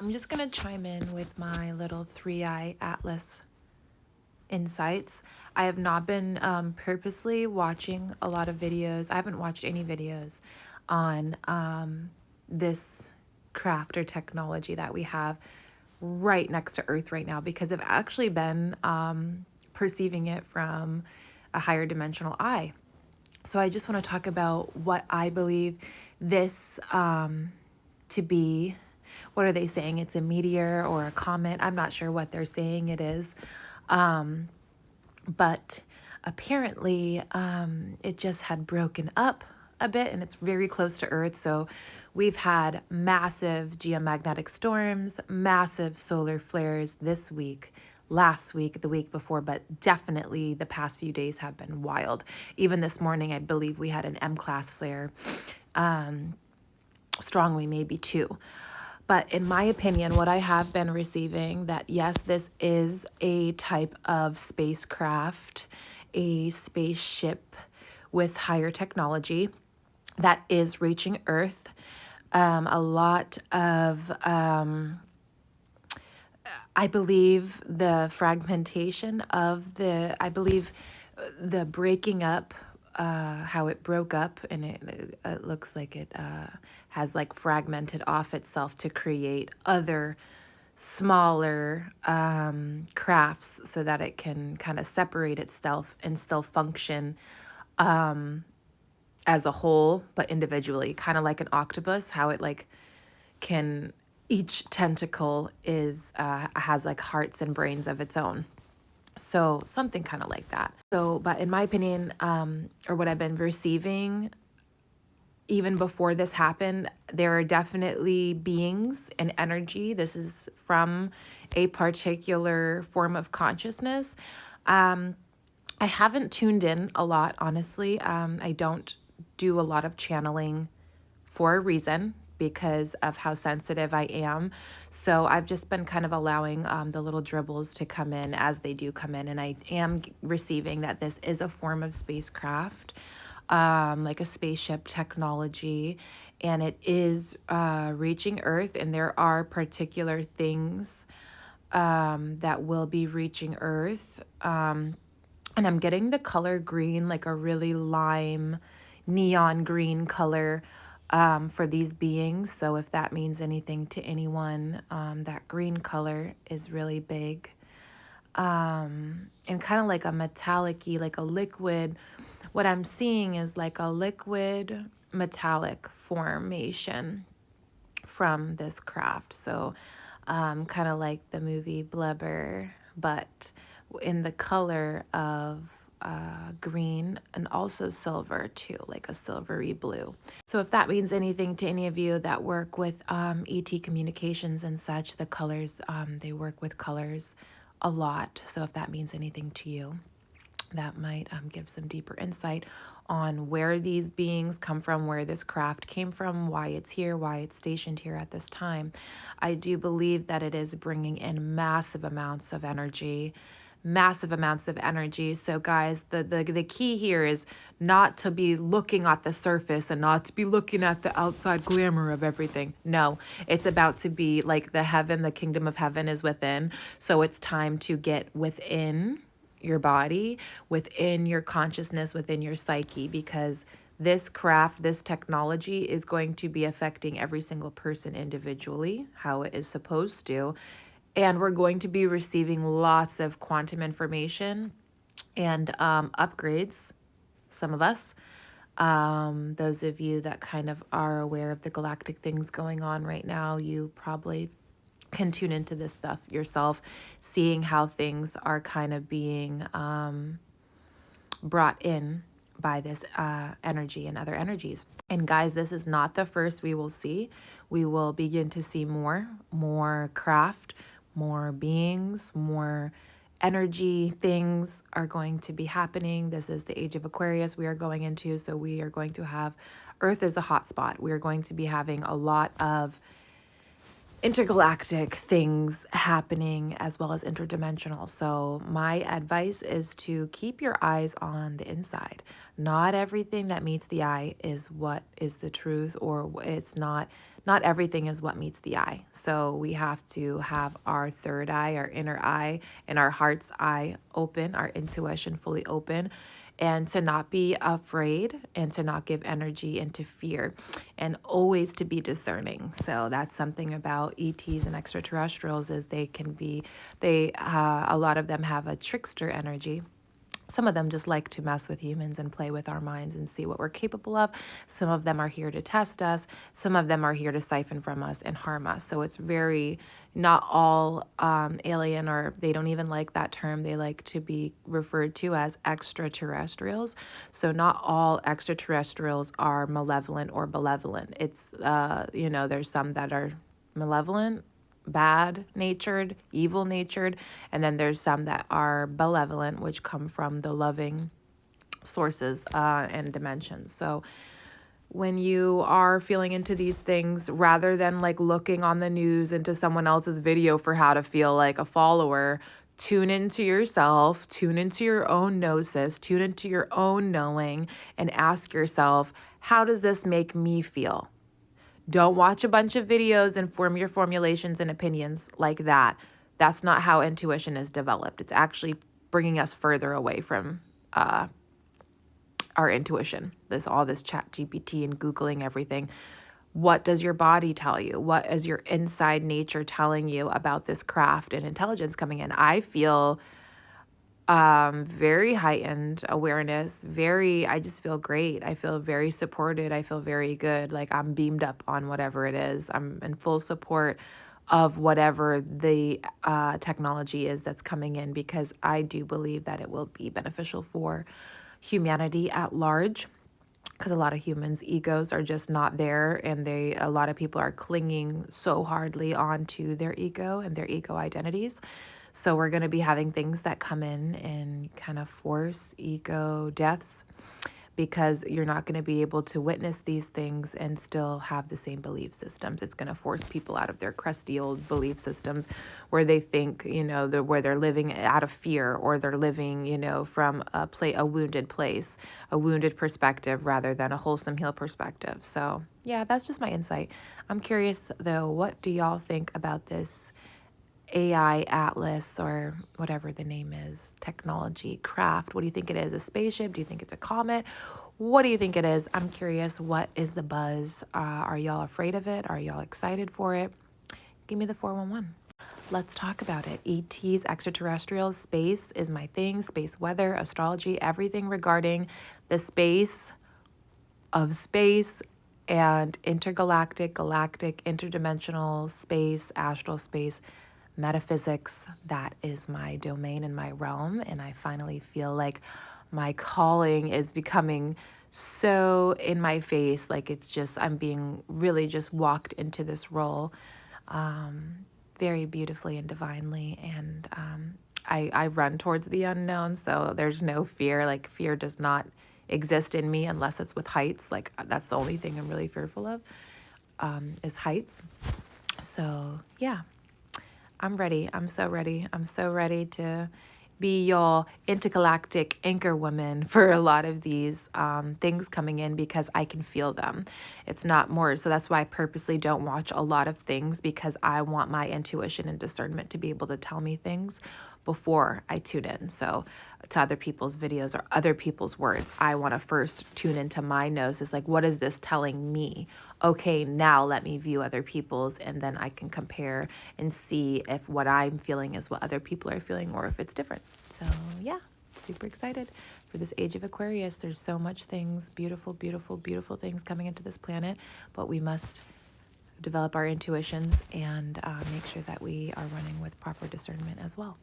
I'm just going to chime in with my little 3iAtlas insights. I have not been purposely watching a lot of videos. I haven't watched any videos on this craft or technology that we have right next to Earth right now because I've actually been perceiving it from a higher dimensional eye. So I just want to talk about what I believe this to be. What are they saying? It's a meteor or a comet. I'm not sure what they're saying it is. But apparently it just had broken up a bit and it's very close to Earth. So we've had massive geomagnetic storms, massive solar flares this week, last week, the week before, but definitely the past few days have been wild. Even this morning, I believe we had an M-class flare. Strongly, maybe two. But in my opinion, what I have been receiving that yes, this is a type of spacecraft, a spaceship with higher technology that is reaching Earth. A lot of, I believe the fragmentation of I believe the breaking up, how it broke up, and it looks like it has like fragmented off itself to create other smaller crafts so that it can kind of separate itself and still function as a whole, but individually, kind of like an octopus, how it like can, each tentacle is has like hearts and brains of its own. So something kind of like that. So, but in my opinion, or what I've been receiving, even before this happened, there are definitely beings and energy. This is from a particular form of consciousness. I haven't tuned in a lot, honestly. I don't do a lot of channeling for a reason because of how sensitive I am. So I've just been kind of allowing the little dribbles to come in as they do come in. And I am receiving that this is a form of spacecraft, like a spaceship technology, and it is reaching Earth. And there are particular things that will be reaching Earth. And I'm getting the color green, like a really lime, neon green color for these beings. So if that means anything to anyone, that green color is really big. And kind of like a metallic-y, like a liquid. What I'm seeing is like a liquid metallic formation from this craft. So kind of like the movie Blubber, but in the color of green and also silver too, like a silvery blue. So if that means anything to any of you that work with ET communications and such, the colors, they work with colors a lot. So if that means anything to you, that might give some deeper insight on where these beings come from, where this craft came from, why it's here, why it's stationed here at this time. I do believe that it is bringing in massive amounts of energy. So guys, the key here is not to be looking at the surface and not to be looking at the outside glamour of everything. No, it's about to be like the kingdom of heaven is within. So it's time to get within your body, within your consciousness, within your psyche, because this craft, this technology is going to be affecting every single person individually, how it is supposed to. And we're going to be receiving lots of quantum information and upgrades, some of us. Those of you that kind of are aware of the galactic things going on right now, you probably can tune into this stuff yourself, seeing how things are kind of being brought in by this energy and other energies. And guys, this is not the first we will see. We will begin to see more craft, more beings, more energy things are going to be happening. This is the age of Aquarius we are going into. So we are going to have, Earth is a hot spot. We are going to be having a lot of intergalactic things happening as well as interdimensional. So my advice is to keep your eyes on the inside. Not everything that meets the eye is what is the truth, or it's not everything is what meets the eye. So we have to have our third eye, our inner eye, and our heart's eye open, our intuition fully open, and to not be afraid and to not give energy into fear, and always to be discerning. So that's something about ETs and extraterrestrials, is a lot of them have a trickster energy. Some of them just like to mess with humans and play with our minds and see what we're capable of. Some of them are here to test us. Some of them are here to siphon from us and harm us. So it's very, not all alien, or they don't even like that term. They like to be referred to as extraterrestrials. So not all extraterrestrials are malevolent or benevolent. It's, there's some that are malevolent, bad natured, evil natured, and then there's some that are benevolent, which come from the loving sources and dimensions. So when you are feeling into these things, rather than like looking on the news into someone else's video for how to feel like a follower, tune into yourself, tune into your own gnosis, tune into your own knowing, and ask yourself, how does this make me feel? Don't watch a bunch of videos and form your formulations and opinions like that. That's not how intuition is developed. It's actually bringing us further away from our intuition. All this chat GPT and Googling everything. What does your body tell you? What is your inside nature telling you about this craft and intelligence coming in? I feel very heightened awareness. I just feel great. I feel very supported. I feel very good. Like I'm beamed up on whatever it is. I'm in full support of whatever the technology is that's coming in, because I do believe that it will be beneficial for humanity at large. Because a lot of humans' egos are just not there, and a lot of people are clinging so hardly onto their ego and their ego identities. So we're going to be having things that come in and kind of force ego deaths, because you're not going to be able to witness these things and still have the same belief systems. It's going to force people out of their crusty old belief systems where they think, where they're living out of fear, or they're living, from a wounded place, a wounded perspective rather than a wholesome, healed perspective. So yeah, that's just my insight. I'm curious though, what do y'all think about this 3iAtlas, or whatever the name is, technology, craft? What do you think it is? A spaceship? Do you think it's a comet? What do you think it is? I'm curious. What is the buzz? Are y'all afraid of it? Are y'all excited for it? Give me the 411. Let's talk about it. ETs, extraterrestrials, space is my thing. Space weather, astrology, everything regarding the space of space and intergalactic, galactic, interdimensional space, astral space, metaphysics. That is my domain and my realm. And I finally feel like my calling is becoming so in my face. Like I'm being really just walked into this role very beautifully and divinely. And I run towards the unknown. So there's no fear. Like fear does not exist in me unless it's with heights. Like that's the only thing I'm really fearful of, is heights. So yeah. I'm ready. I'm so ready. I'm so ready to be your intergalactic anchor woman for a lot of these things coming in, because I can feel them. It's not more. So that's why I purposely don't watch a lot of things, because I want my intuition and discernment to be able to tell me things before I tune in. So to other people's videos or other people's words, I want to first tune into my gnosis. Like, what is this telling me? Okay, now let me view other people's, and then I can compare and see if what I'm feeling is what other people are feeling, or if it's different. So yeah, super excited for this age of Aquarius. There's so much things, beautiful, beautiful, beautiful things coming into this planet, but we must develop our intuitions and make sure that we are running with proper discernment as well.